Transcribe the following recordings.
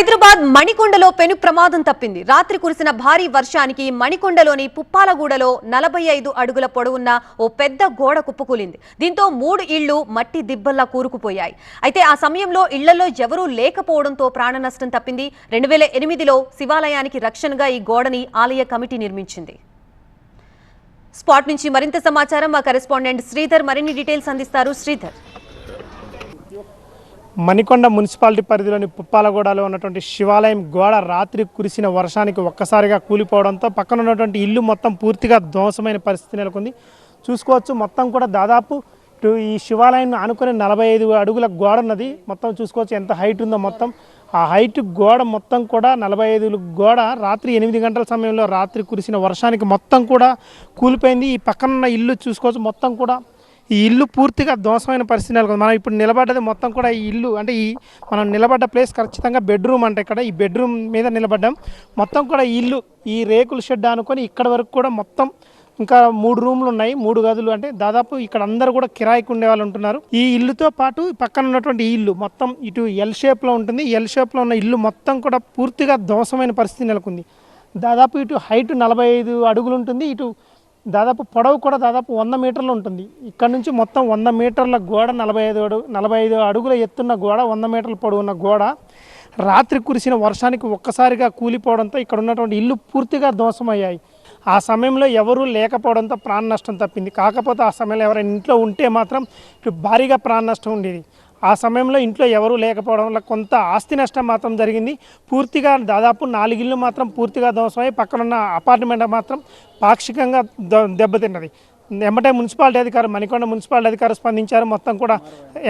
హైదరాబాద్ మణికొండలో పెను ప్రమాదం తప్పింది. రాత్రి కురిసిన భారీ వర్షానికి మణికొండలోని పుప్పాలగూడలో 45 అడుగుల పొడవున్న ఓ పెద్ద గోడ కుప్పకూలింది. దీంతో 3 ఇళ్లు మట్టి దిబ్బల్లా కూరుకుపోయాయి. అయితే ఆ సమయంలో ఇళ్లలో ఎవరూ లేకపోవడంతో ప్రాణ నష్టం తప్పింది. 2008లో శివాలయానికి రక్షణగా ఈ గోడని ఆలయ కమిటీ నిర్మించింది. స్పాట్ నుంచి మరింత సమాచారం మా కరెస్పాండెంట్ శ్రీధర్ మరిన్ని డీటెయిల్స్ అందిస్తారు. శ్రీధర్, మణికొండ మున్సిపాలిటీ పరిధిలోని పుప్పాలగూడలో ఉన్నటువంటి శివాలయం గోడ రాత్రి కురిసిన వర్షానికి ఒక్కసారిగా కూలిపోవడంతో పక్కన ఉన్నటువంటి ఇల్లు మొత్తం పూర్తిగా ధ్వంసమైన పరిస్థితి నెలకొంది. చూసుకోవచ్చు, మొత్తం కూడా దాదాపు ఈ శివాలయాన్ని ఆనుకుని 45 అడుగుల గోడ ఉన్నది. మొత్తం చూసుకోవచ్చు ఎంత హైట్ ఉందో. మొత్తం ఆ హైట్ గోడ మొత్తం కూడా 45 గోడ రాత్రి 8 గంటల సమయంలో రాత్రి కురిసిన వర్షానికి మొత్తం కూడా కూలిపోయింది. ఈ పక్కన ఇల్లు చూసుకోవచ్చు, మొత్తం కూడా ఈ ఇల్లు పూర్తిగా ధ్వంసమైన పరిస్థితి నెలకొంది. మనం ఇప్పుడు నిలబడ్డది మొత్తం కూడా ఈ ఇల్లు అంటే ఈ మనం నిలబడ్డ ప్లేస్ ఖచ్చితంగా బెడ్రూమ్ అంటే ఇక్కడ ఈ బెడ్రూమ్ మీద నిలబడ్డాం. మొత్తం కూడా ఈ ఇల్లు ఈ రేకుల షెడ్ అనుకొని ఇక్కడ వరకు కూడా మొత్తం ఇంకా 3 రూమ్లు ఉన్నాయి, 3 గదులు. అంటే దాదాపు ఇక్కడ అందరూ కూడా కిరాయికి ఉండే వాళ్ళు ఉంటున్నారు. ఈ ఇల్లుతో పాటు పక్కన ఉన్నటువంటి ఈ ఇల్లు మొత్తం ఇటు ఎల్ షేప్లో ఉంటుంది. ఎల్ షేప్లో ఉన్న ఇల్లు మొత్తం కూడా పూర్తిగా ధ్వంసమైన పరిస్థితి నెలకొంది. దాదాపు ఇటు హైట్ 45 అడుగులు ఉంటుంది, ఇటు దాదాపు పొడవు కూడా దాదాపు 100 మీటర్లు ఉంటుంది. ఇక్కడ నుంచి మొత్తం 100 మీటర్ల గోడ, 45 అడుగుల ఎత్తున్న గోడ, 100 మీటర్ల పొడవున్న గోడ రాత్రి కురిసిన వర్షానికి ఒక్కసారిగా కూలిపోవడంతో ఇక్కడ ఉన్నటువంటి ఇల్లు పూర్తిగా ధ్వంసమయ్యాయి. ఆ సమయంలో ఎవరూ లేకపోవడంతో ప్రాణ నష్టం తప్పింది. కాకపోతే ఆ సమయంలో ఎవరైనా ఇంట్లో ఉంటే మాత్రం భారీగా ప్రాణ నష్టం ఉండేది. ఆ సమయంలో ఇంట్లో ఎవరూ లేకపోవడం వల్ల కొంత ఆస్తి నష్టం మాత్రం జరిగింది. పూర్తిగా దాదాపు 4 ఇళ్ళు మాత్రం పూర్తిగా ధ్వంసమై పక్కనున్న అపార్ట్మెంట్ మాత్రం పాక్షికంగా దెబ్బతిన్నది. ఎమ్మటే మున్సిపాలిటీ అధికారులు, మణికొండ మున్సిపాలిటీ అధికారులు స్పందించారు. మొత్తం కూడా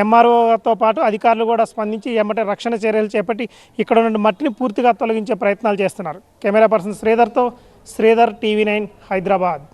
ఎంఆర్ఓతో పాటు అధికారులు కూడా స్పందించి ఎమ్మటే రక్షణ చర్యలు చేపట్టి ఇక్కడ నుండి మట్టిని పూర్తిగా తొలగించే ప్రయత్నాలు చేస్తున్నారు. కెమెరా పర్సన్ శ్రీధర్తో శ్రీధర్, టీవీ 9 హైదరాబాద్.